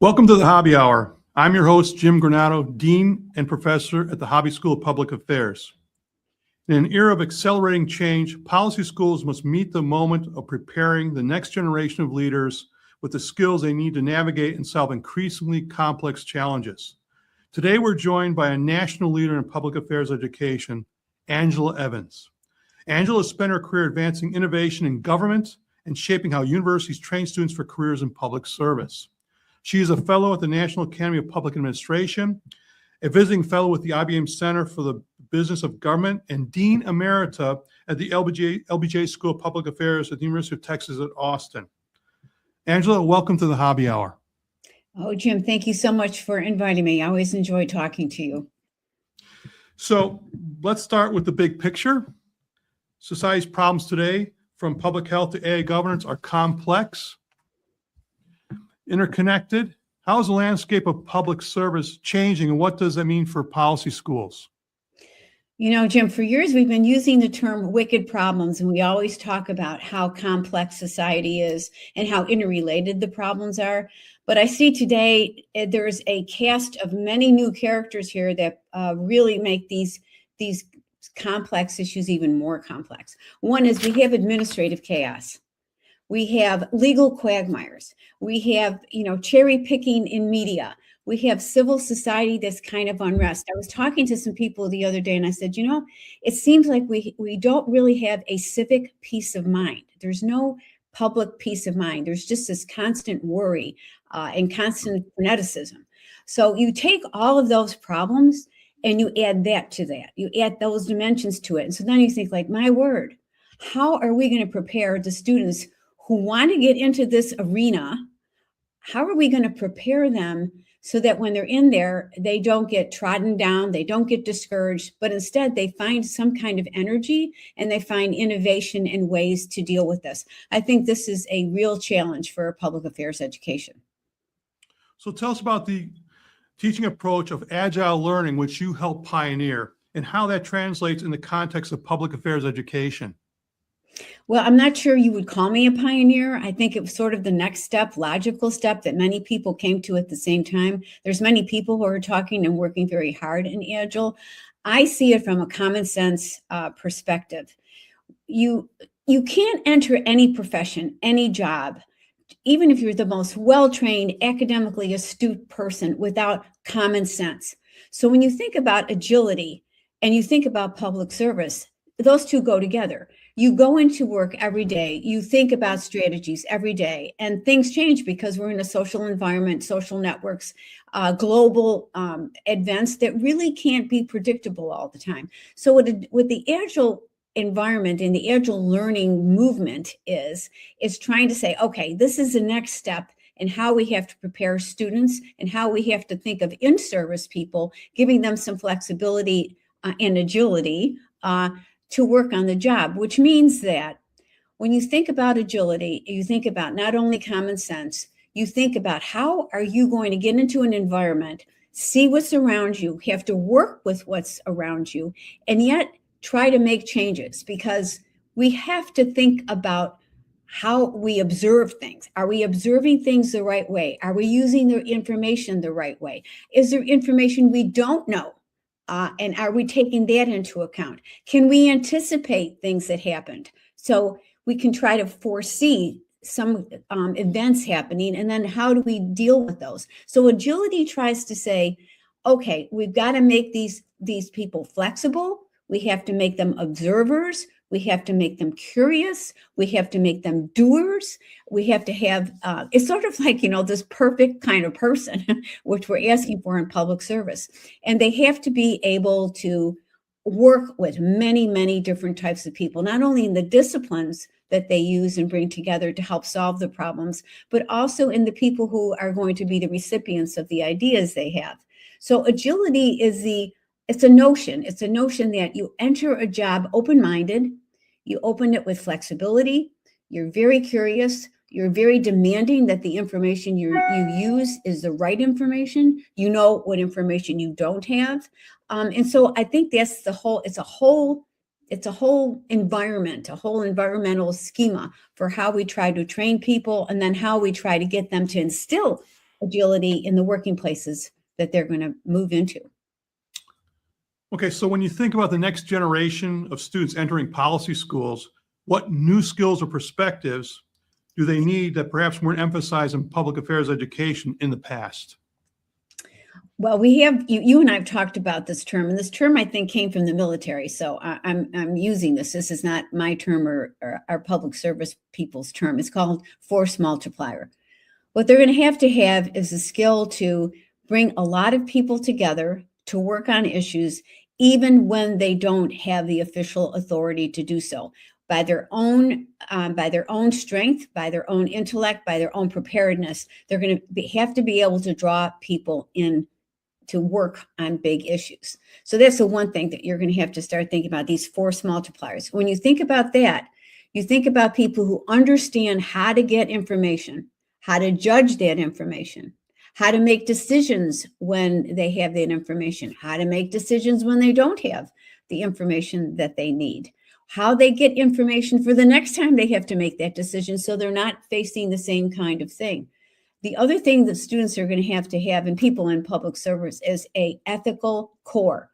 Welcome to the Hobby Hour. I'm your host, Jim Granato, Dean and Professor at the Hobby School of Public Affairs. In an era of accelerating change, policy schools must meet the moment of preparing the next generation of leaders with the skills they need to navigate and solve increasingly complex challenges. Today, we're joined by a national leader in public affairs education, Angela Evans. Angela has spent her career advancing innovation in government and shaping how universities train students for careers in public service. She is a fellow at the National Academy of Public Administration, a visiting fellow with the IBM Center for the Business of Government, and Dean Emerita at the LBJ School of Public Affairs at the University of Texas at Austin. Angela, welcome to the Hobby Hour. Oh, Jim, thank you so much for inviting me. I always enjoy talking to you. So let's start with the big picture. Society's problems today, from public health to AI governance, are complex, interconnected. How is the landscape of public service changing, and what does that mean for policy schools? You know, Jim, for years we've been using the term wicked problems, and we always talk about how complex society is and how interrelated the problems are. But I see today there's a cast of many new characters here that really make these complex issues even more complex. One is we have administrative chaos. We have legal quagmires. We have, cherry picking in media. We have civil society that's kind of unrest. I was talking to some people the other day and I said, it seems like we don't really have a civic peace of mind. There's no public peace of mind. There's just this constant worry and constant freneticism. So you take all of those problems and you add that to that. You add those dimensions to it. And so then you think, like, my word, how are we going to prepare the students who want to get into this arena? How are we going to prepare them so that when they're in there, they don't get trodden down, they don't get discouraged, but instead they find some kind of energy and they find innovation and ways to deal with this? I think this is a real challenge for public affairs education. So tell us about the teaching approach of agile learning, which you helped pioneer, and how that translates in the context of public affairs education. Well, I'm not sure you would call me a pioneer. I think it was sort of the next step, logical step that many people came to at the same time. There's many people who are talking and working very hard in Agile. I see it from a common sense perspective. You can't enter any profession, any job, even if you're the most well-trained, academically astute person, without common sense. So when you think about agility and you think about public service, those two go together. You go into work every day, you think about strategies every day, and things change because we're in a social environment, social networks, global events that really can't be predictable all the time. So with the Agile environment and the Agile learning movement is trying to say, okay, this is the next step in how we have to prepare students and how we have to think of in-service people, giving them some flexibility and agility to work on the job, which means that when you think about agility, you think about not only common sense, you think about how are you going to get into an environment, see what's around you, have to work with what's around you, and yet try to make changes, because we have to think about how we observe things. Are we observing things the right way? Are we using the information the right way? Is there information we don't know? And are we taking that into account? Can we anticipate things that happened? So we can try to foresee some events happening, and then how do we deal with those? So agility tries to say, okay, we've got to make these people flexible. We have to make them observers. We have to make them curious. We have to make them doers. We have to have, it's sort of like, this perfect kind of person, which we're asking for in public service. And they have to be able to work with many, many different types of people, not only in the disciplines that they use and bring together to help solve the problems, but also in the people who are going to be the recipients of the ideas they have. So agility is it's a notion that you enter a job open-minded, you open it with flexibility, you're very curious, you're very demanding that the information you use is the right information, you know what information you don't have. And so I think that's it's a whole environment, a whole environmental schema for how we try to train people, and then how we try to get them to instill agility in the working places that they're going to move into. Okay, so when you think about the next generation of students entering policy schools, what new skills or perspectives do they need that perhaps weren't emphasized in public affairs education in the past? Well, we have you and I have talked about this term, and this term I think came from the military. So I'm using this. This is not my term or our public service people's term. It's called force multiplier. What they're going to have is a skill to bring a lot of people together to work on issues, even when they don't have the official authority to do so. By their own strength, by their own intellect, by their own preparedness, they're going to have to be able to draw people in to work on big issues. So that's the one thing that you're going to have to start thinking about, these force multipliers. When you think about that, you think about people who understand how to get information, how to judge that information, how to make decisions when they have that information, how to make decisions when they don't have the information that they need, how they get information for the next time they have to make that decision so they're not facing the same kind of thing. The other thing that students are going to have, and people in public service, is a ethical core.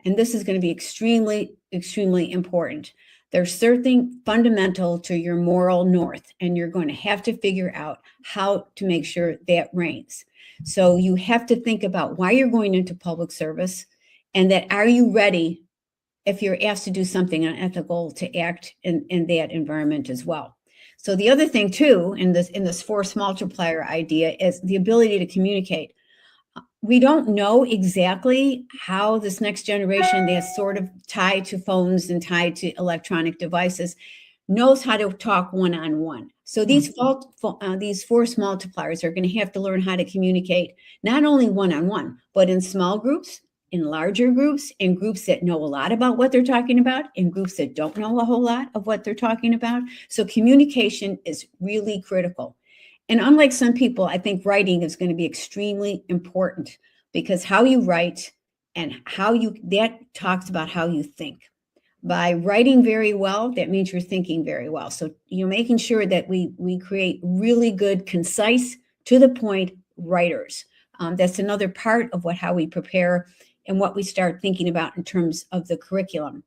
And this is going to be extremely, extremely important. There's something fundamental to your moral north, and you're going to have to figure out how to make sure that reigns. So you have to think about why you're going into public service, and that are you ready, if you're asked to do something unethical, to act in that environment as well. So the other thing too, in this force multiplier idea, is the ability to communicate. We don't know exactly how this next generation that's sort of tied to phones and tied to electronic devices knows how to talk one-on-one. So these force multipliers are going to have to learn how to communicate not only one-on-one, but in small groups, in larger groups, in groups that know a lot about what they're talking about, in groups that don't know a whole lot of what they're talking about. So communication is really critical. And unlike some people, I think writing is going to be extremely important, because how you write and that talks about how you think. By writing very well, that means you're thinking very well. So you're making sure that we create really good, concise, to the point writers. That's another part of how we prepare and what we start thinking about in terms of the curriculum.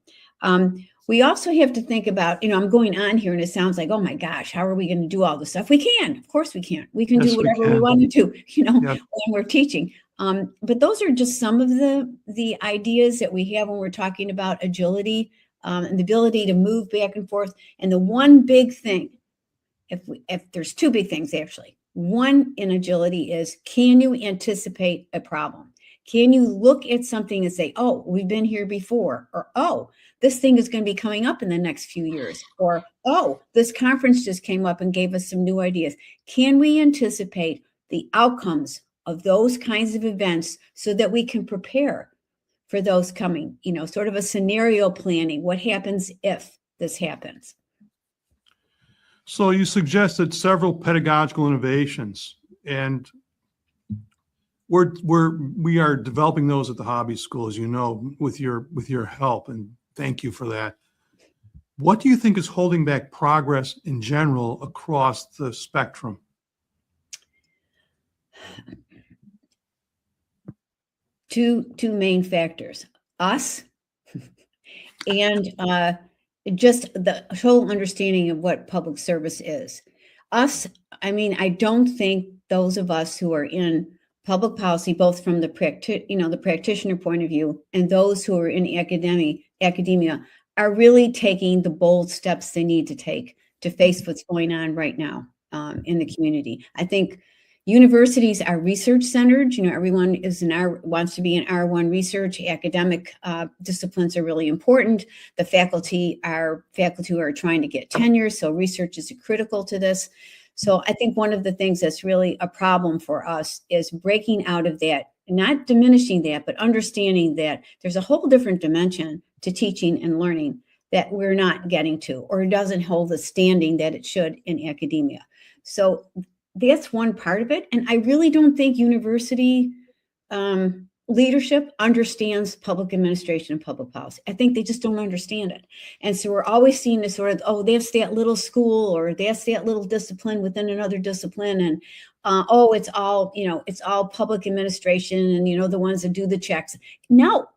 We also have to think about, I'm going on here and it sounds like, oh my gosh, how are we going to do all this stuff? We can, of course we can. We can do whatever we want to do, when we're teaching. But those are just some of the ideas that we have when we're talking about agility, and the ability to move back and forth. And the one big thing, if there's two big things actually, one in agility is, can you anticipate a problem? Can you look at something and say, oh, we've been here before, or oh, this thing is going to be coming up in the next few years, or oh, this conference just came up and gave us some new ideas. Can we anticipate the outcomes of those kinds of events so that we can prepare for those coming, sort of a scenario planning? What happens if this happens? So you suggested several pedagogical innovations, and we are developing those at the Hobby School, as you know, with your help, and thank you for that. What do you think is holding back progress in general across the spectrum? Two main factors: us and just the whole understanding of what public service is. Us, I don't think those of us who are in public policy, both from the practitioner point of view, and those who are in academia, are really taking the bold steps they need to take to face what's going on right now in the community. I think universities are research centered. Everyone wants to be in R1 research. Academic disciplines are really important. The faculty who are trying to get tenure, so research is critical to this. So I think one of the things that's really a problem for us is breaking out of that, not diminishing that, but understanding that there's a whole different dimension to teaching and learning that we're not getting to, or doesn't hold the standing that it should in academia. So that's one part of it. And I really don't think university leadership understands public administration and public policy. I think they just don't understand it. And so we're always seeing this sort of, oh, that's that little school, or that's that little discipline within another discipline. And Oh, it's all, it's all public administration and, the ones that do the checks. No,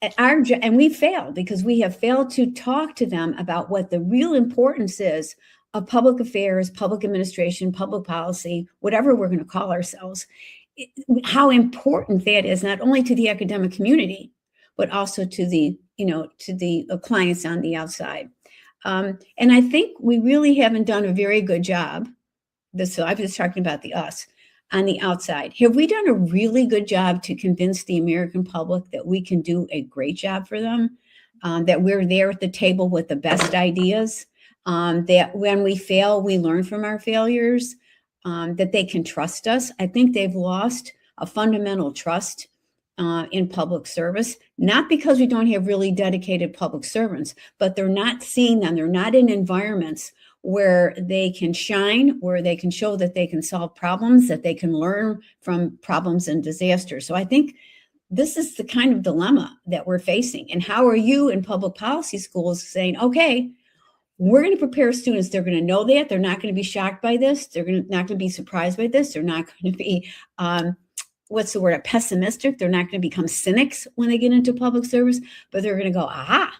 and we failed because we have failed to talk to them about what the real importance is of public affairs, public administration, public policy, whatever we're going to call ourselves, how important that is, not only to the academic community, but also to the, to the clients on the outside. And I think we really haven't done a very good job. So I was talking about the us on the outside. Have we done a really good job to convince the American public that we can do a great job for them? That we're there at the table with the best ideas, that when we fail, we learn from our failures, that they can trust us. I think they've lost a fundamental trust in public service, not because we don't have really dedicated public servants, but they're not seeing them. They're not in environments where they can shine, where they can show that they can solve problems, that they can learn from problems and disasters. So I think this is the kind of dilemma that we're facing. And how are you in public policy schools saying, okay, we're going to prepare students. They're going to know that. They're not going to be shocked by this. They're not going to be surprised by this. They're not going to be, pessimistic. They're not going to become cynics when they get into public service, but they're going to go, aha,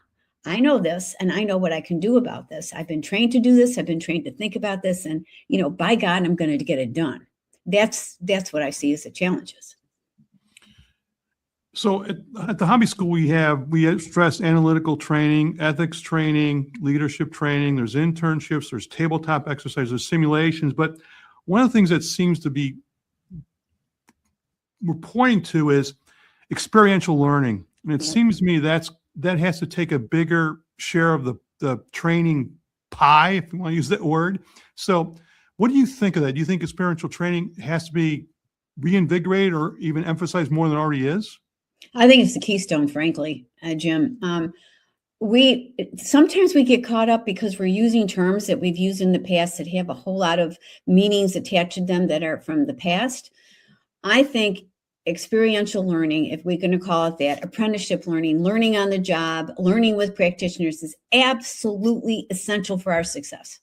I know this and I know what I can do about this. I've been trained to do this. I've been trained to think about this. And, by God, I'm going to get it done. That's what I see as the challenges. So at the hobby school, we stress analytical training, ethics training, leadership training. There's internships, there's tabletop exercises, there's simulations. But one of the things that seems to be we're pointing to is experiential learning. And it seems to me that has to take a bigger share of the training pie, if you want to use that word. So what do you think of that? Do you think experiential training has to be reinvigorated or even emphasized more than it already is? I think it's the keystone, frankly, Jim. Sometimes we get caught up because we're using terms that we've used in the past that have a whole lot of meanings attached to them that are from the past. I think experiential learning, if we're going to call it that, apprenticeship learning, learning on the job, learning with practitioners is absolutely essential for our success.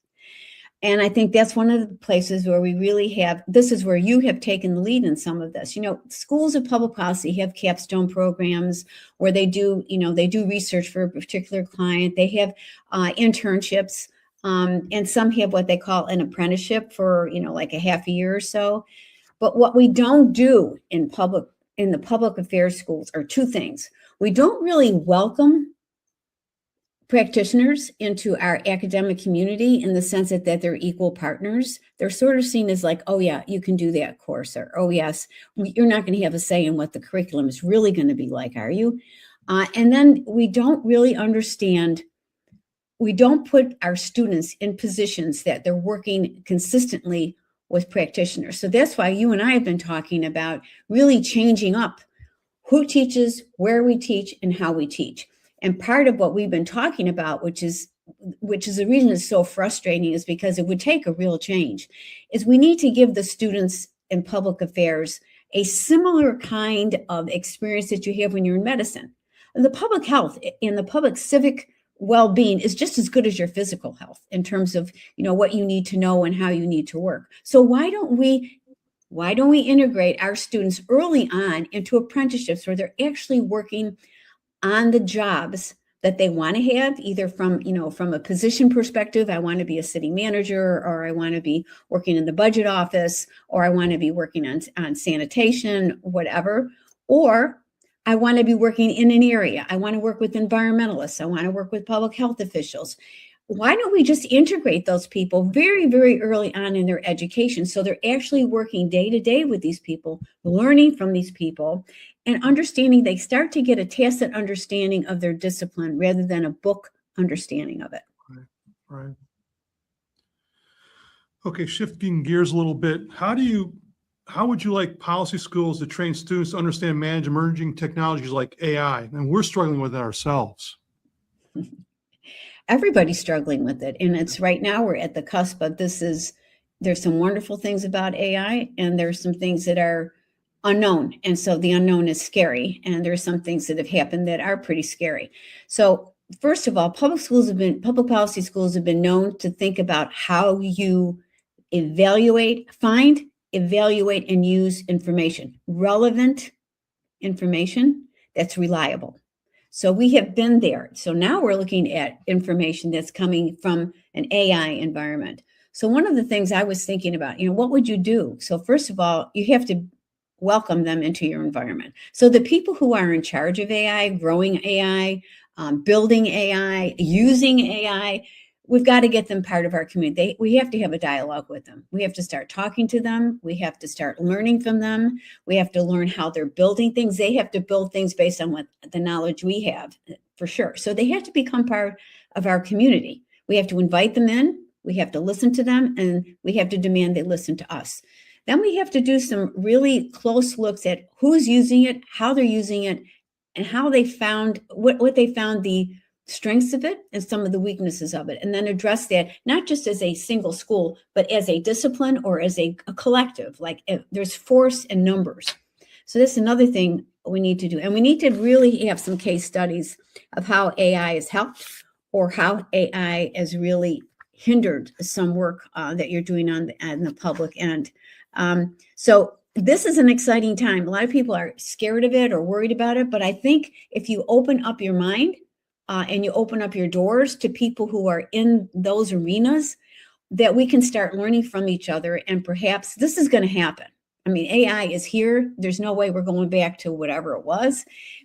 And I think that's one of the places where we really this is where you have taken the lead in some of this. Schools of public policy have capstone programs where they do research for a particular client. They have internships, and some have what they call an apprenticeship for, like a half a year or so. But what we don't do in the public affairs schools are two things. We don't really welcome practitioners into our academic community in the sense that they're equal partners. They're sort of seen as like, oh yeah, you can do that course, or oh yes, you're not going to have a say in what the curriculum is really going to be like, are you? And then we don't really understand, we don't put our students in positions that they're working consistently with practitioners. So that's why you and I have been talking about really changing up who teaches, where we teach, and how we teach. And part of what we've been talking about, which is the reason it's so frustrating, is because it would take a real change, is we need to give the students in public affairs a similar kind of experience that you have when you're in medicine. And the public health and the public civic well-being is just as good as your physical health in terms of, what you need to know and how you need to work. So why don't we integrate our students early on into apprenticeships where they're actually working on the jobs that they want to have, either from a position perspective, I want to be a city manager, or I want to be working in the budget office, or I want to be working on sanitation, whatever, or I want to be working in an area. I want to work with environmentalists. I want to work with public health officials. Why don't we just integrate those people very, very early on in their education so they're actually working day to day with these people, learning from these people, and understanding, they start to get a tacit understanding of their discipline rather than a book understanding of it. Right. Okay, shifting gears a little bit, how would you like policy schools to train students to understand and manage emerging technologies like AI? And we're struggling with it ourselves. Everybody's struggling with it. And it's right now we're at the cusp of there's some wonderful things about AI, and there's some things that are unknown. And so the unknown is scary. And there's some things that have happened that are pretty scary. So first of all, public policy schools have been known to think about how you evaluate, find evaluate and use information, relevant information that's reliable. So we have been there. So now we're looking at information that's coming from an AI environment. So one of the things I was thinking about, what would you do? So first of all, you have to welcome them into your environment. So the people who are in charge of AI, growing AI, building AI, using AI, we've got to get them part of our community. We have to have a dialogue with them. We have to start talking to them. We have to start learning from them. We have to learn how they're building things. They have to build things based on what the knowledge we have, for sure. So they have to become part of our community. We have to invite them in. We have to listen to them, and we have to demand they listen to us. Then we have to do some really close looks at who's using it, how they're using it, and how they found what they found the strengths of it and some of the weaknesses of it, and then address that not just as a single school, but as a discipline or as a collective. Like there's force in numbers. So that's another thing we need to do. And we need to really have some case studies of how AI has helped or how AI has really hindered some work that you're doing on the public end. So this is an exciting time. A lot of people are scared of it or worried about it, but I think if you open up your mind and you open up your doors to people who are in those arenas, that we can start learning from each other, and perhaps this is going to happen. I mean, AI is here. There's no way we're going back to whatever it was,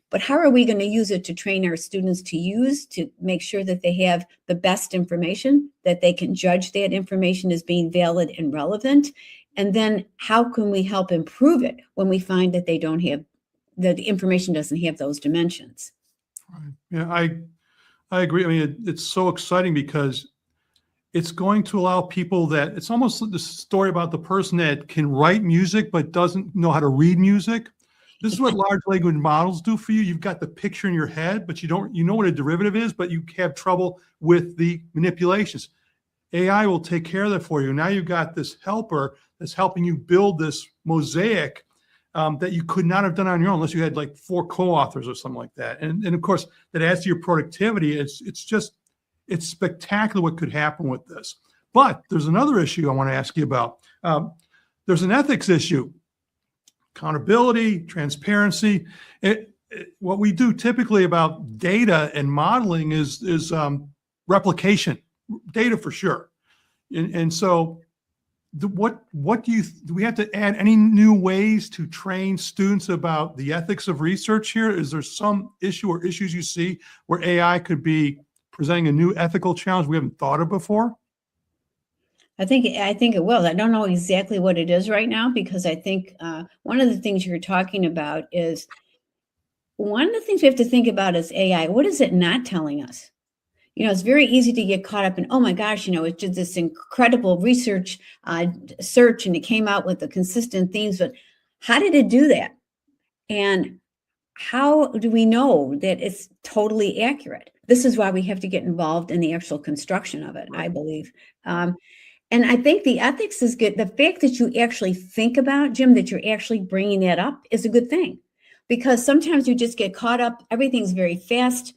but how are we going to use it to train our students to use, to make sure that they have the best information, that they can judge that information as being valid and relevant? And then how can we help improve it when we find that they don't have, that the information doesn't have those dimensions? Right. Yeah, I agree. I mean, it's so exciting because it's going to allow people that, it's almost the story about the person that can write music but doesn't know how to read music. This is what large language models do for you. You've got the picture in your head, but you know what a derivative is, but you have trouble with the manipulations. AI will take care of that for you. Now you've got this helper that's helping you build this mosaic that you could not have done on your own unless you had like 4 co-authors or something like that. And of course, that adds to your productivity. It's spectacular what could happen with this. But there's another issue I want to ask you about. There's an ethics issue, accountability, transparency. What we do typically about data and modeling is replication, data for sure. And so what do we have to add any new ways to train students about the ethics of research here? Is there some issue or issues you see where AI could be presenting a new ethical challenge we haven't thought of before? I think it will. I don't know exactly what it is right now, because I think one of the things you're talking about is, one of the things we have to think about is AI. What is it not telling us? It's very easy to get caught up in, oh my gosh, it's just this incredible research search, and it came out with the consistent themes, but how did it do that? And how do we know that it's totally accurate? This is why we have to get involved in the actual construction of it, I believe. And I think the ethics is good. The fact that you actually think about, Jim, that you're actually bringing that up is a good thing, because sometimes you just get caught up. Everything's very fast.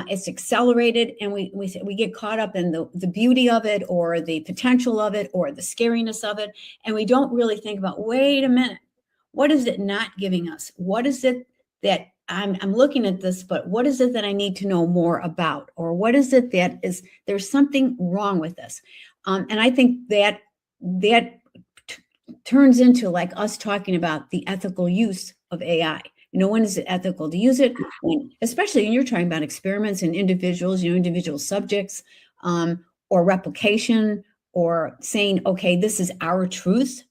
It's accelerated, and we get caught up in the beauty of it, or the potential of it, or the scariness of it, and we don't really think about, wait a minute, what is it not giving us? What is it that I'm looking at this, but what is it that I need to know more about? Or what is it that there's something wrong with this? And I think that turns into like us talking about the ethical use of AI. When is it ethical to use it? Especially when you're talking about experiments in individuals, individual subjects, or replication, or saying, okay, this is our truth.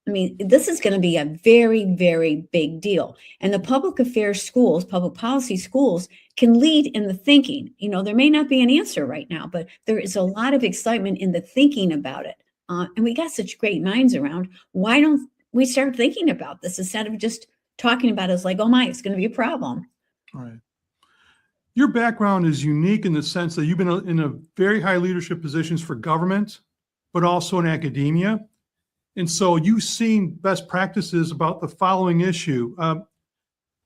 I mean, this is going to be a very, very big deal. And the public affairs schools, public policy schools, can lead in the thinking. There may not be an answer right now, but there is a lot of excitement in the thinking about it. And we got such great minds around. Why don't we start thinking about this instead of just talking about it as like, oh my, it's going to be a problem? All right. Your background is unique in the sense that you've been in a very high leadership positions for government, but also in academia. And so you've seen best practices about the following issue.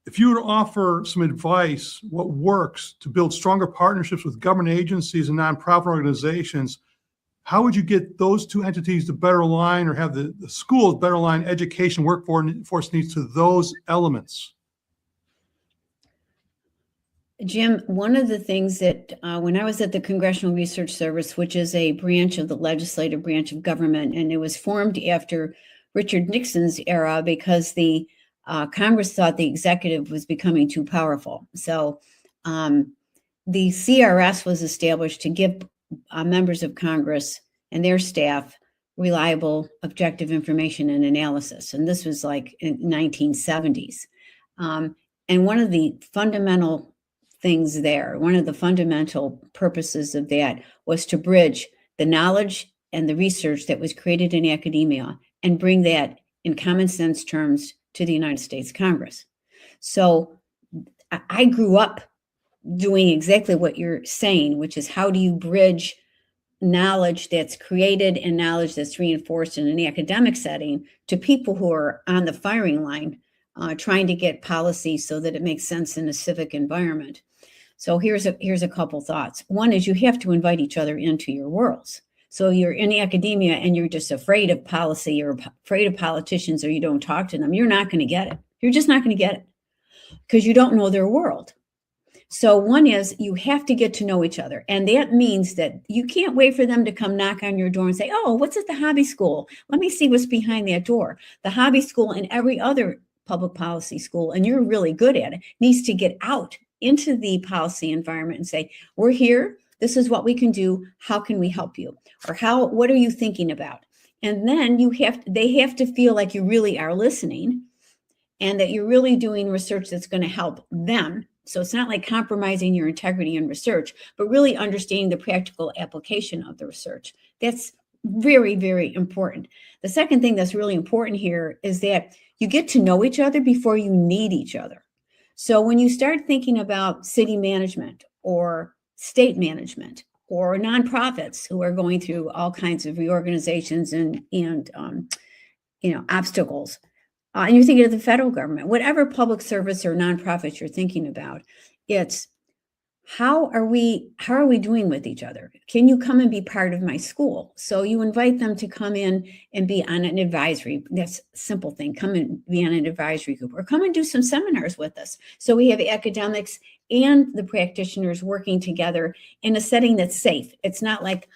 If you were to offer some advice, what works to build stronger partnerships with government agencies and nonprofit organizations, how would you get those two entities to better align, or have the schools better align education workforce needs to those elements? Jim, one of the things that when I was at the Congressional Research Service, which is a branch of the legislative branch of government, and it was formed after Richard Nixon's era because the Congress thought the executive was becoming too powerful. So the CRS was established to give members of Congress and their staff reliable, objective information and analysis. And this was like in 1970s. And one of the fundamental things there, one of the fundamental purposes of that was to bridge the knowledge and the research that was created in academia and bring that in common sense terms to the United States Congress. So I grew up doing exactly what you're saying, which is how do you bridge knowledge that's created and knowledge that's reinforced in an academic setting to people who are on the firing line trying to get policy so that it makes sense in a civic environment. So here's a couple thoughts. One is you have to invite each other into your worlds. So you're in academia and you're just afraid of policy or afraid of politicians, or you don't talk to them, you're not going to get it. You're just not going to get it because you don't know their world. So one is you have to get to know each other. And that means that you can't wait for them to come knock on your door and say, oh, what's at the hobby school? Let me see what's behind that door. The hobby school and every other public policy school, and you're really good at it, needs to get out into the policy environment and say, we're here. This is what we can do. How can we help you? Or what are you thinking about? And then they have to feel like you really are listening and that you're really doing research that's going to help them. So it's not like compromising your integrity in research, but really understanding the practical application of the research. That's very, very important. The second thing that's really important here is that you get to know each other before you need each other. So when you start thinking about city management or state management or nonprofits who are going through all kinds of reorganizations and obstacles, and you're thinking of the federal government, whatever public service or nonprofits you're thinking about, it's how are we doing with each other? Can you come and be part of my school? So you invite them to come in and be on an advisory. That's a simple thing. Come and be on an advisory group or come and do some seminars with us. So we have academics and the practitioners working together in a setting that's safe. It's not like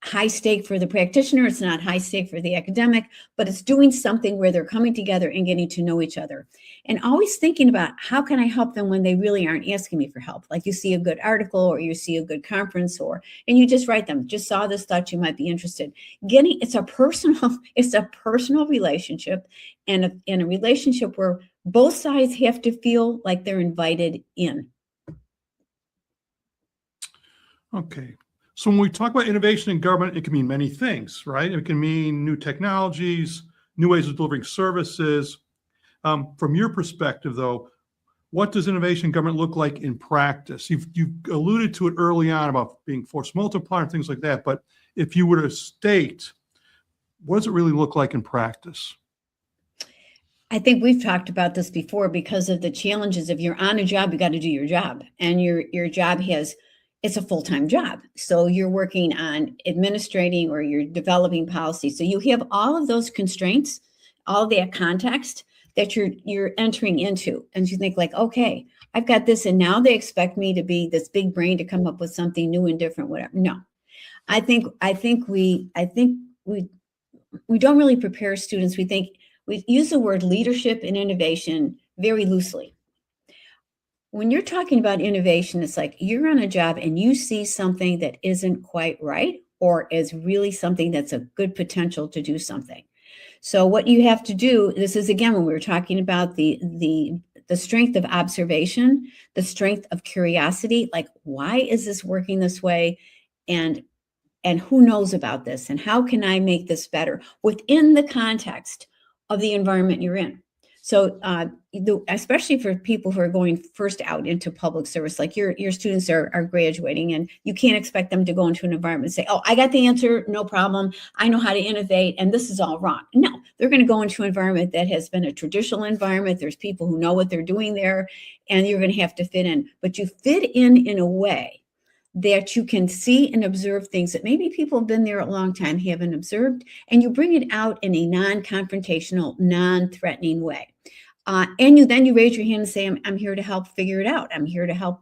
high stake for the practitioner. It's not high stake for the academic, but it's doing something where they're coming together and getting to know each other. And always thinking about how can I help them when they really aren't asking me for help? Like you see a good article or you see a good conference and you just write them, just saw this, thought you might be interested. It's a personal relationship and a relationship where both sides have to feel like they're invited in. Okay. So when we talk about innovation in government, it can mean many things, right? It can mean new technologies, new ways of delivering services. From your perspective, though, what does innovation in government look like in practice? You've alluded to it early on about being force multiplier and things like that, but if you were to state, what does it really look like in practice? I think we've talked about this before because of the challenges. If you're on a job, you got to do your job, and your job it's a full-time job. So you're working on administrating or you're developing policy. So you have all of those constraints, all of that context that you're entering into. And you think like, okay, I've got this, and now they expect me to be this big brain to come up with something new and different, whatever. No, I think we don't really prepare students. We use the word leadership and innovation very loosely. When you're talking about innovation, it's like you're on a job and you see something that isn't quite right or is really something that's a good potential to do something. So what you have to do, this is again when we were talking about the strength of observation, the strength of curiosity, like why is this working this way, and who knows about this, and how can I make this better within the context of the environment you're in. So especially for people who are going first out into public service, like your students are graduating, and you can't expect them to go into an environment and say, oh, I got the answer, no problem. I know how to innovate, and this is all wrong. No, they're going to go into an environment that has been a traditional environment. There's people who know what they're doing there, and you're going to have to fit in. But you fit in a way that you can see and observe things that maybe people have been there a long time haven't observed, and you bring it out in a non-confrontational, non-threatening way. And you raise your hand and say, I'm here to help figure it out. I'm here to help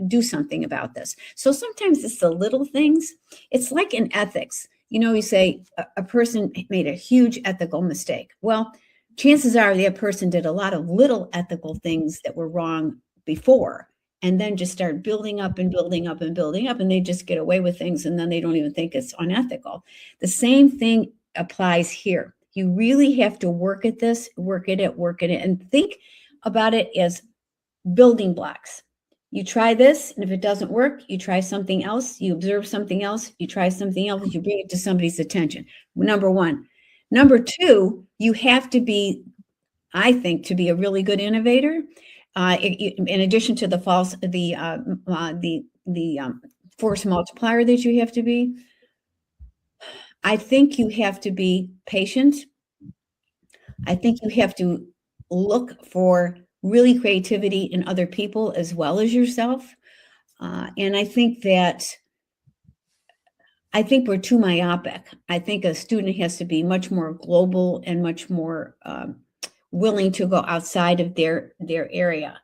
do something about this. So sometimes it's the little things. It's like in ethics. You say a person made a huge ethical mistake. Well, chances are that person did a lot of little ethical things that were wrong before, and then just start building up and building up and building up, and they just get away with things, and then they don't even think it's unethical. The same thing applies here. You really have to work at this, work at it, and think about it as building blocks. You try this, and if it doesn't work, you try something else, you observe something else, you try something else, you bring it to somebody's attention. Number one. Number two, you have to be, I think, to be a really good innovator. In addition to the force multiplier that you have to be, I think you have to be patient. I think you have to look for really creativity in other people as well as yourself. And I think we're too myopic. I think a student has to be much more global and much more willing to go outside of their area.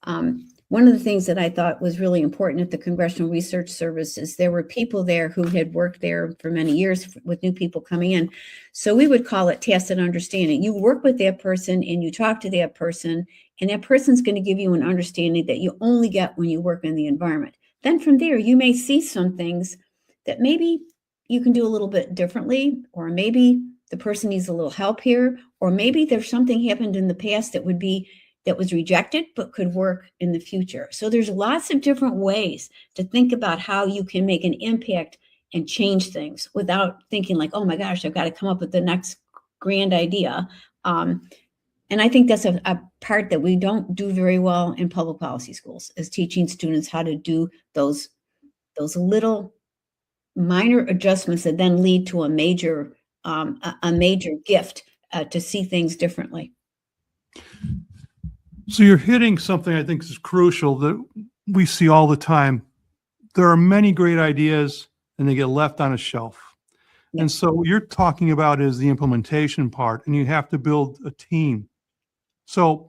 One of the things that I thought was really important at the Congressional Research Service is there were people there who had worked there for many years with new people coming in. So we would call it tacit understanding. You work with that person and you talk to that person, and that person's going to give you an understanding that you only get when you work in the environment. Then from there, you may see some things that maybe you can do a little bit differently, or maybe the person needs a little help here, or maybe there's something happened in the past that was rejected but could work in the future. So there's lots of different ways to think about how you can make an impact and change things without thinking like, oh my gosh, I've got to come up with the next grand idea. And I think that's a part that we don't do very well in public policy schools, is teaching students how to do those little minor adjustments that then lead to a major gift to see things differently. So you're hitting something I think is crucial that we see all the time. There are many great ideas and they get left on a shelf. Yeah. And so what you're talking about is the implementation part, and you have to build a team. So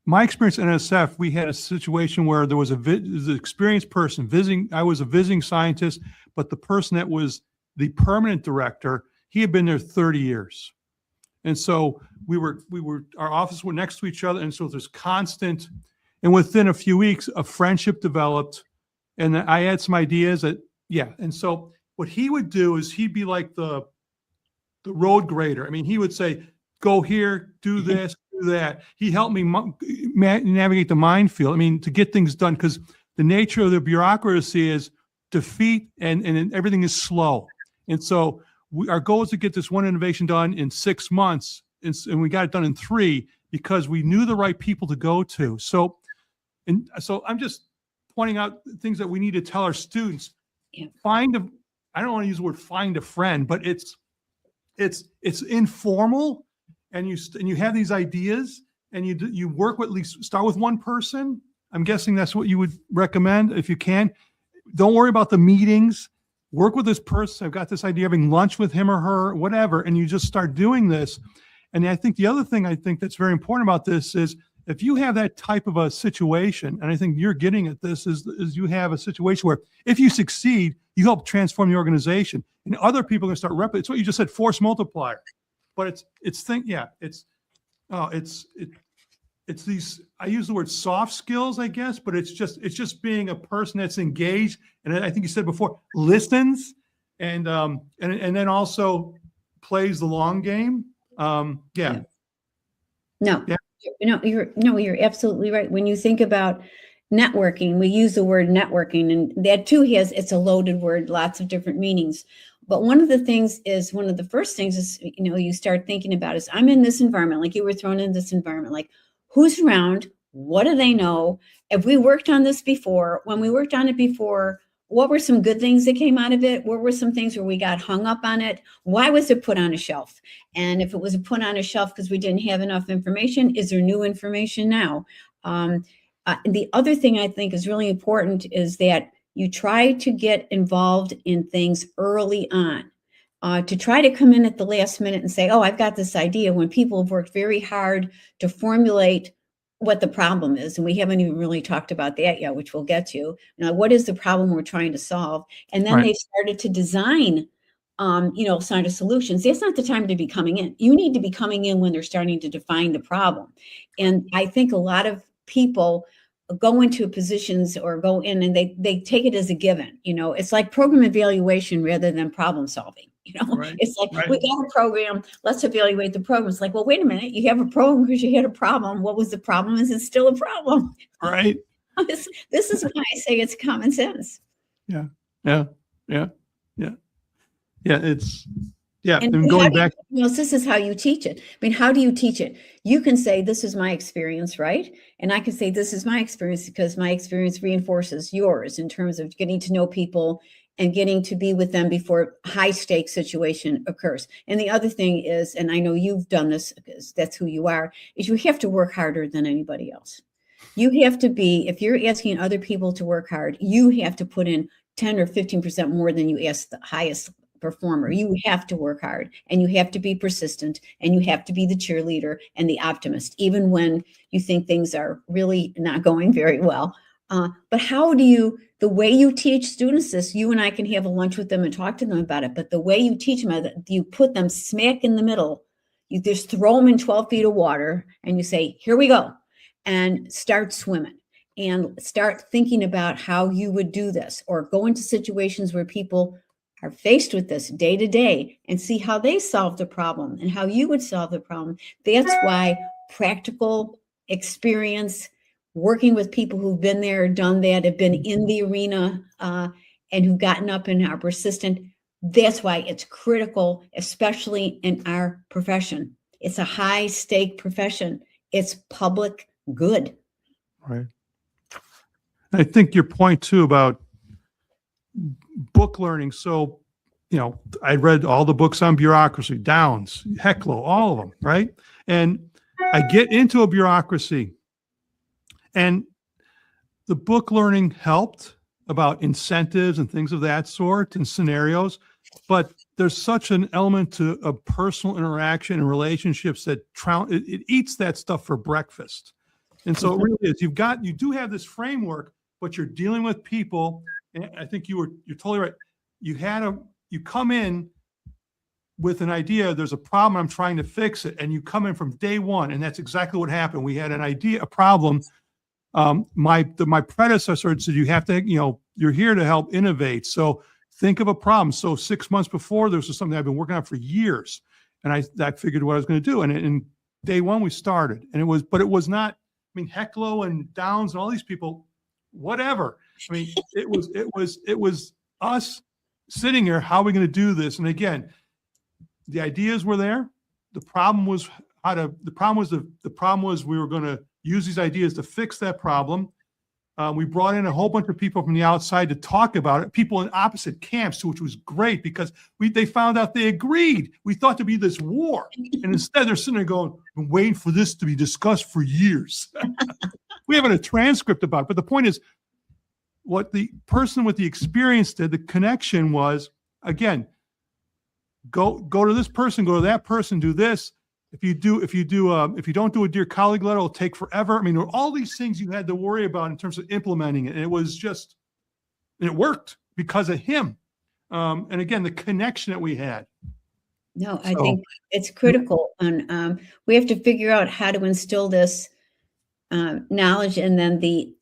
my experience at NSF, we had a situation where there was an experienced person visiting. I was a visiting scientist, but the person that was the permanent director, he had been there 30 years. And so our offices were next to each other. And so there's constant, and within a few weeks, a friendship developed. And I had some ideas and so what he would do is he'd be like the road grader. I mean, he would say, go here, do this, do that. He helped me navigate the minefield. I mean, to get things done, because the nature of the bureaucracy is defeat and everything is slow. And so our goal is to get this one innovation done in 6 months, and we got it done in 3 because we knew the right people to go to. So I'm just pointing out things that we need to tell our students. Yeah. I don't want to use the word find a friend, but it's informal, and you have these ideas, and you work with, at least start with one person. I'm guessing that's what you would recommend if you can. Don't worry about the meetings. Work with this person. I've got this idea, having lunch with him or her, whatever, and you just start doing this. And I think the other thing I think that's very important about this is if you have that type of a situation, and I think you're getting at this, is you have a situation where if you succeed, you help transform the organization, and other people are going to start replicating. It's what you just said, force multiplier. But it's these, I use the word soft skills, I guess, but it's just being a person that's engaged. And I think you said before, listens and then also plays the long game. Yeah. No, yeah. You're absolutely right. When you think about networking, we use the word networking, and that too it's a loaded word, lots of different meanings. But one of the first things is, you start thinking about is, I'm in this environment, like you were thrown in this environment, like who's around, what do they know? If we worked on this before, when we worked on it before, what were some good things that came out of it? What were some things where we got hung up on it? Why was it put on a shelf? And if it was put on a shelf because we didn't have enough information, is there new information now? The other thing I think is really important is that you try to get involved in things early on. To try to come in at the last minute and say, oh, I've got this idea, when people have worked very hard to formulate what the problem is. And we haven't even really talked about that yet, which we'll get to. Now, what is the problem we're trying to solve? And then Right. they started to design, sort of solutions. That's not the time to be coming in. You need to be coming in when they're starting to define the problem. And I think a lot of people go into positions or go in and they take it as a given. It's like program evaluation rather than problem solving. Right. It's like, Right. we got a program, let's evaluate the program. It's like, well, wait a minute, you have a program because you had a problem. What was the problem? Is it still a problem? Right. This is why I say it's common sense. Yeah. It's, And and going back. this is how you teach it. I mean, how do you teach it? You can say, this is my experience, right? And I can say, this is my experience because my experience reinforces yours in terms of getting to know people and getting to be with them before high stakes situation occurs. And the other thing is, and I know you've done this because that's who you are, is you have to work harder than anybody else. You have to be, if you're asking other people to work hard, you have to put in 10 or 15% more than you ask the highest performer. You have to work hard and you have to be persistent and you have to be the cheerleader and the optimist, even when you think things are really not going very well. But how do you, the way you teach students this, you and I can have a lunch with them and talk to them about it, but the way you teach them, you put them smack in the middle, you just throw them in 12 feet of water and you say, here we go, and start swimming and start thinking about how you would do this, or go into situations where people are faced with this day to day and see how they solve the problem and how you would solve the problem. That's why practical experience, working with people who've been there, done that, have been in the arena, and who've gotten up and are persistent. That's why it's critical, especially in our profession. It's a high stake profession. It's public good. Right. I think your point too about book learning. So, I read all the books on bureaucracy, Downs, Hecklow, all of them, right? And I get into a bureaucracy, and the book learning helped about incentives and things of that sort and scenarios, but there's such an element to a personal interaction and relationships that it eats that stuff for breakfast. And so it really is. You do have this framework, but you're dealing with people. And I think you're totally right. You come in with an idea, there's a problem, I'm trying to fix it. And you come in from day one. And that's exactly what happened. We had an idea, a problem. My predecessor said, you have to, you're here to help innovate. So think of a problem. So 6 months before, this was something I've been working on for years. And I figured what I was going to do. And in day one, we started. And it was not, Hecklow and Downs and all these people, whatever. It was us sitting here. How are we going to do this? And again, the ideas were there. The problem was we were going to use these ideas to fix that problem. We brought in a whole bunch of people from the outside to talk about it, people in opposite camps, which was great because they found out they agreed. We thought there'd be this war. And instead they're sitting there going, I'm waiting for this to be discussed for years. We haven't a transcript about it. But the point is, what the person with the experience did, the connection was, again, go to this person, go to that person, do this. If you don't do a dear colleague letter, it'll take forever. There were all these things you had to worry about in terms of implementing it. And it worked because of him. And again, the connection that we had. No, I think it's critical. And we have to figure out how to instill this knowledge and then the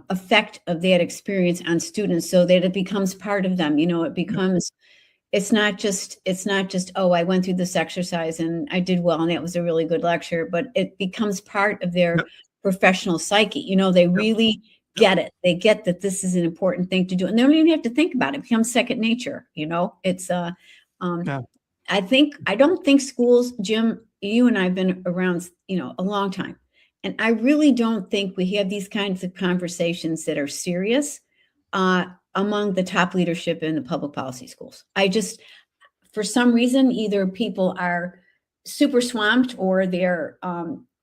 effect of that experience on students so that it becomes part of them. It becomes, it's not just, oh, I went through this exercise and I did well and that was a really good lecture, but it becomes part of their professional psyche. They really get it. They get that this is an important thing to do. And they don't even have to think about it. It becomes second nature. It's I don't think schools, Jim, you and I have been around, a long time. And I really don't think we have these kinds of conversations that are serious among the top leadership in the public policy schools. For some reason, either people are super swamped or they're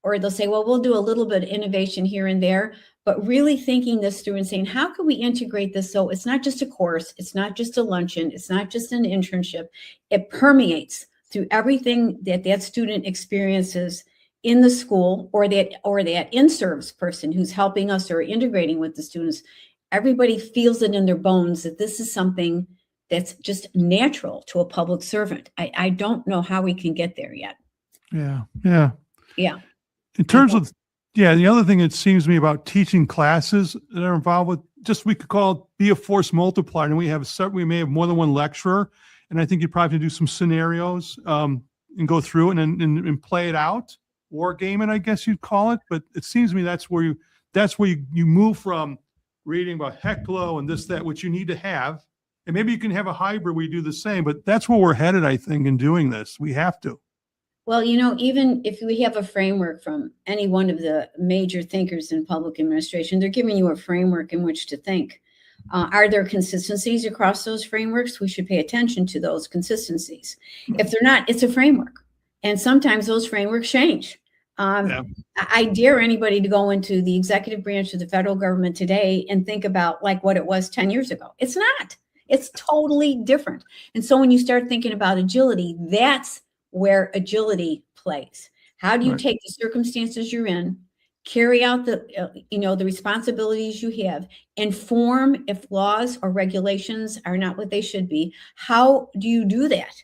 or they'll say, well, we'll do a little bit of innovation here and there, but really thinking this through and saying, how can we integrate this so it's not just a course, it's not just a luncheon, it's not just an internship, it permeates through everything that that student experiences in the school, or that in-service person who's helping us or integrating with the students. Everybody feels it in their bones that this is something that's just natural to a public servant. I don't know how we can get there yet. Yeah. Yeah. Yeah. In terms of, the other thing it seems to me about teaching classes that are involved with, just we could call it be a force multiplier. And we may have more than one lecturer. And I think you'd probably have to do some scenarios and go through it and play it out, war game it, I guess you'd call it. But it seems to me that's where you move from reading about Hecklo and this, that, which you need to have. And maybe you can have a hybrid where you do the same, but that's where we're headed, I think, in doing this. We have to. Well, you know, even if we have a framework from any one of the major thinkers in public administration, they're giving you a framework in which to think. Are there consistencies across those frameworks? We should pay attention to those consistencies. If they're not, it's a framework. And sometimes those frameworks change. I dare anybody to go into the executive branch of the federal government today and think about like what it was 10 years ago. It's not. It's totally different. And so when you start thinking about agility, that's where agility plays. How do you take the circumstances you're in, carry out the responsibilities you have, inform if laws or regulations are not what they should be? How do you do that?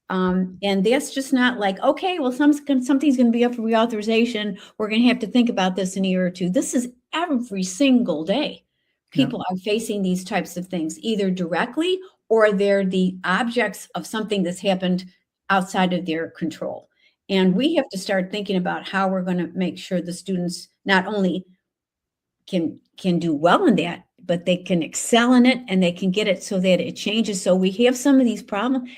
And that's just not like, okay, well, something's going to be up for reauthorization. We're going to have to think about this in a year or two. This is every single day. People are facing these types of things, either directly or they're the objects of something that's happened outside of their control. And we have to start thinking about how we're going to make sure the students not only can do well in that, but they can excel in it and they can get it so that it changes. So we have some of these problems.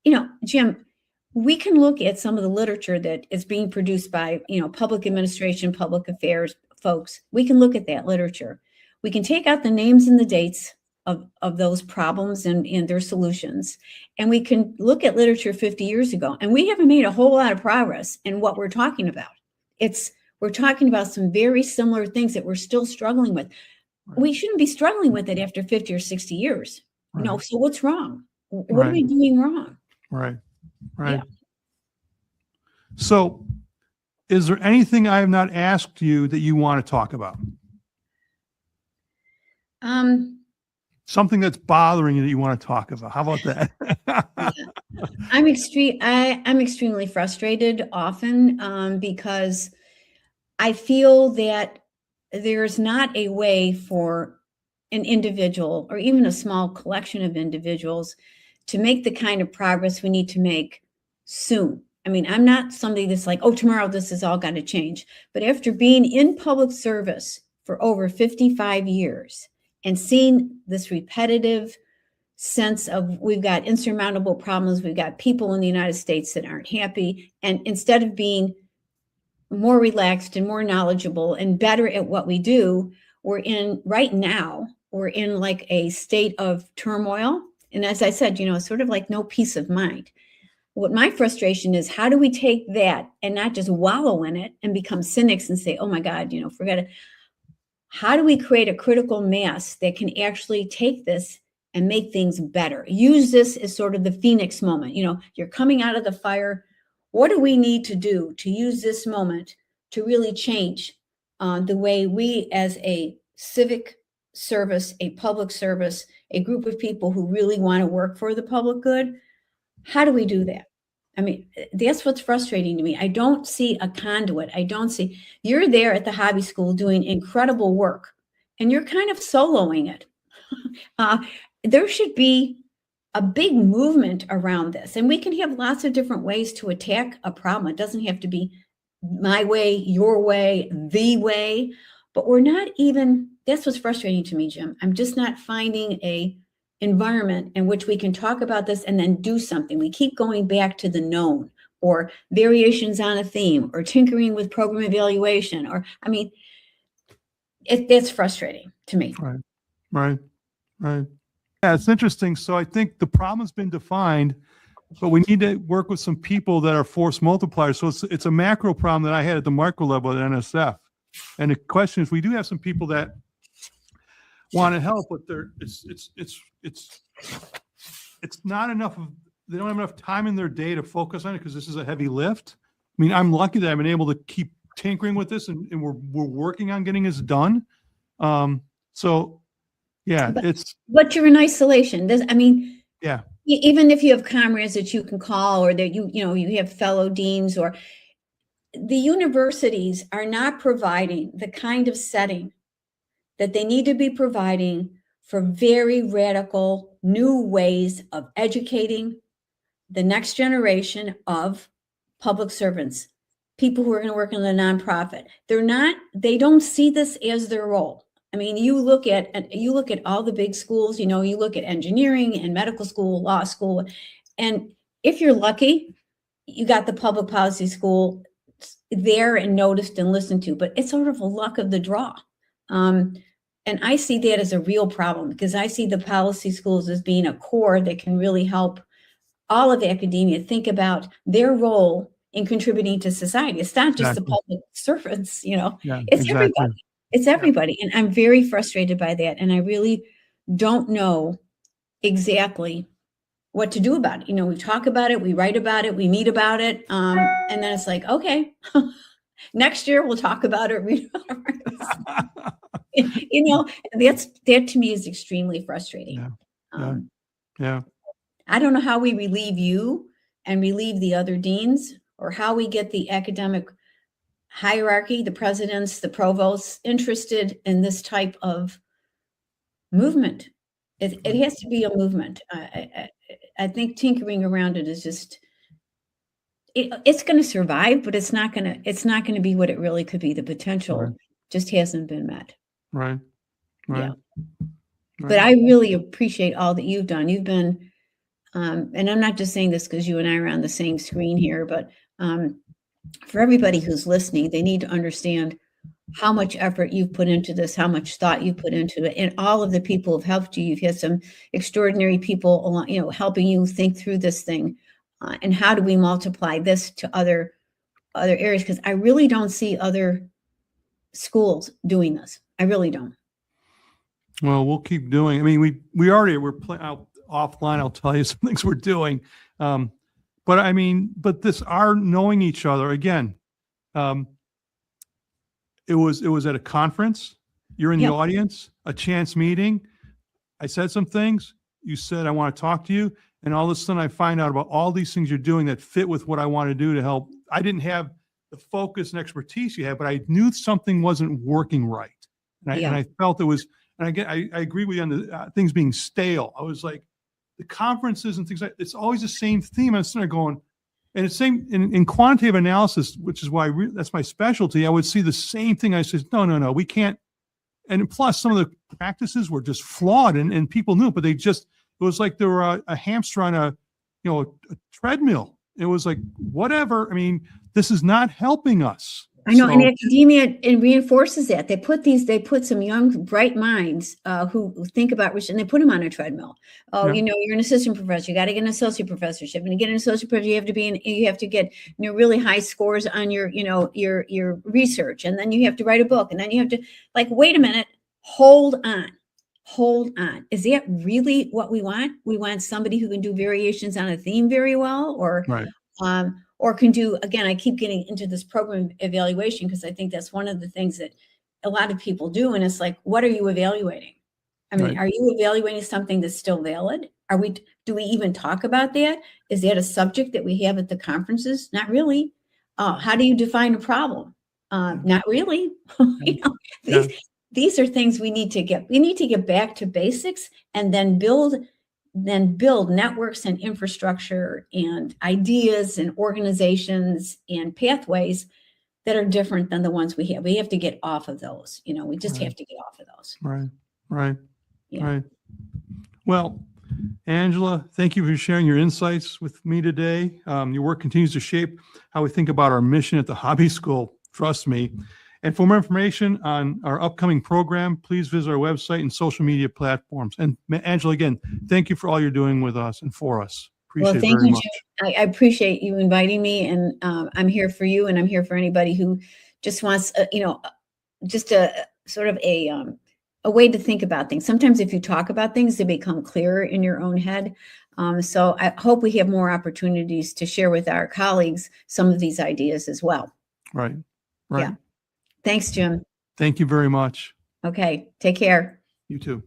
You know, Jim, we can look at some of the literature that is being produced by, public administration, public affairs folks. We can look at that literature. We can take out the names and the dates of those problems and their solutions. And we can look at literature 50 years ago. And we haven't made a whole lot of progress in what we're talking about. We're talking about some very similar things that we're still struggling with. Right. We shouldn't be struggling with it after 50 or 60 years. Right. So what's wrong? What are we doing wrong? Right. Yeah. So is there anything I have not asked you that you want to talk about? Something that's bothering you that you want to talk about. How about that? Yeah. I'm extremely frustrated often because I feel that there's not a way for an individual or even a small collection of individuals to make the kind of progress we need to make soon. I mean, I'm not somebody that's like, oh, tomorrow this is all got to change. But after being in public service for over 55 years and seeing this repetitive sense of we've got insurmountable problems, we've got people in the United States that aren't happy, and instead of being more relaxed and more knowledgeable and better at what we do, we're in like a state of turmoil. And as I said, sort of like no peace of mind. What my frustration is, how do we take that and not just wallow in it and become cynics and say, oh my God, forget it. How do we create a critical mass that can actually take this and make things better? Use this as sort of the Phoenix moment. You're coming out of the fire. What do we need to do to use this moment to really change the way we as a civic service, a public service, a group of people who really want to work for the public good? How do we do that? I mean, that's what's frustrating to me. I don't see a conduit. You're there at the hobby school doing incredible work and you're kind of soloing it. There should be a big movement around this, and we can have lots of different ways to attack a problem. It doesn't have to be my way, your way, the way, but that's what's frustrating to me, Jim. I'm just not finding a environment in which we can talk about this and then do something. We keep going back to the known or variations on a theme or tinkering with program evaluation that's frustrating to me. Right. Yeah, it's interesting. So I think the problem has been defined. but we need to work with some people that are force multipliers. So it's a macro problem that I had at the micro level at NSF. And the question is, we do have some people that want to help, but it's not enough of, they don't have enough time in their day to focus on it because this is a heavy lift. I mean, I'm lucky that I've been able to keep tinkering with this and we're working on getting this done. So yeah, but you're in isolation. Yeah. Even if you have comrades that you can call, or that you have fellow deans, or the universities are not providing the kind of setting that they need to be providing for very radical new ways of educating the next generation of public servants, people who are going to work in the nonprofit. They don't see this as their role. I mean, you look at all the big schools, you look at engineering and medical school, law school, and if you're lucky, you got the public policy school there and noticed and listened to, but it's sort of a luck of the draw. And I see that as a real problem, because I see the policy schools as being a core that can really help all of academia think about their role in contributing to society. It's not just the public servants, it's everybody. It's everybody. And I'm very frustrated by that. And I really don't know exactly what to do about it. We talk about it, we write about it, we meet about it. And then it's like, okay, next year we'll talk about it. That to me is extremely frustrating. Yeah. I don't know how we relieve you and relieve the other deans, or how we get the academic hierarchy, the presidents, the provosts, interested in this type of movement. It has to be a movement. I think tinkering around it is just, it's going to survive, but it's not going to be what it really could be. The potential just hasn't been met. Right. Yeah. But I really appreciate all that you've done. You've been, and I'm not just saying this because you and I are on the same screen here, but for everybody who's listening, they need to understand how much effort you've put into this, how much thought you've put into it, and all of the people who've helped you. You've had some extraordinary people along, helping you think through this thing, and how do we multiply this to other areas? Because I really don't see other schools doing this. I really don't. Well, we'll keep doing. I mean, we're playing offline. I'll tell you some things we're doing. But this, our knowing each other again, it was at a conference. You're in the audience, a chance meeting. I said some things. You said, I want to talk to you. And all of a sudden I find out about all these things you're doing that fit with what I want to do to help. I didn't have the focus and expertise you had, but I knew something wasn't working right. And I felt it was, and again, I agree with you on the things being stale. I was like, the conferences and things like, it's always the same theme. I'm sitting there going, and it's same in quantitative analysis, which is why that's my specialty. I would see the same thing. I said, no, we can't. And plus some of the practices were just flawed and people knew, but it was like they were a hamster on a treadmill. It was like, whatever. I mean, this is not helping us. I know, and academia, it reinforces that. They put some young, bright minds who think about research, and they put them on a treadmill. Oh, you're an assistant professor. You got to get an associate professorship, and to get an associate professor, you have to get really high scores on your research, and then you have to write a book, and then you have to wait a minute, hold on. Is that really what we want? We want somebody who can do variations on a theme very well, or can do, again, I keep getting into this program evaluation because I think that's one of the things that a lot of people do. And it's like, what are you evaluating? I mean, are you evaluating something that's still valid? Do we even talk about that? Is that a subject that we have at the conferences? Not really. How do you define a problem? Not really. These are things we need to get back to basics, and then build networks and infrastructure and ideas and organizations and pathways that are different than the ones we have. We have to get off of those. We just have to get off of those. Right. Well, Angela, thank you for sharing your insights with me today. Your work continues to shape how we think about our mission at the Hobby School. Trust me. And for more information on our upcoming program, please visit our website and social media platforms. And Angela, again, thank you for all you're doing with us and for us. Well, Appreciate it thank very you, much. Jim. I appreciate you inviting me, and I'm here for you, and I'm here for anybody who just wants, just a sort of a way to think about things. Sometimes if you talk about things, they become clearer in your own head. So I hope we have more opportunities to share with our colleagues some of these ideas as well. Right. Right. Yeah. Thanks, Jim. Thank you very much. Okay, take care. You too.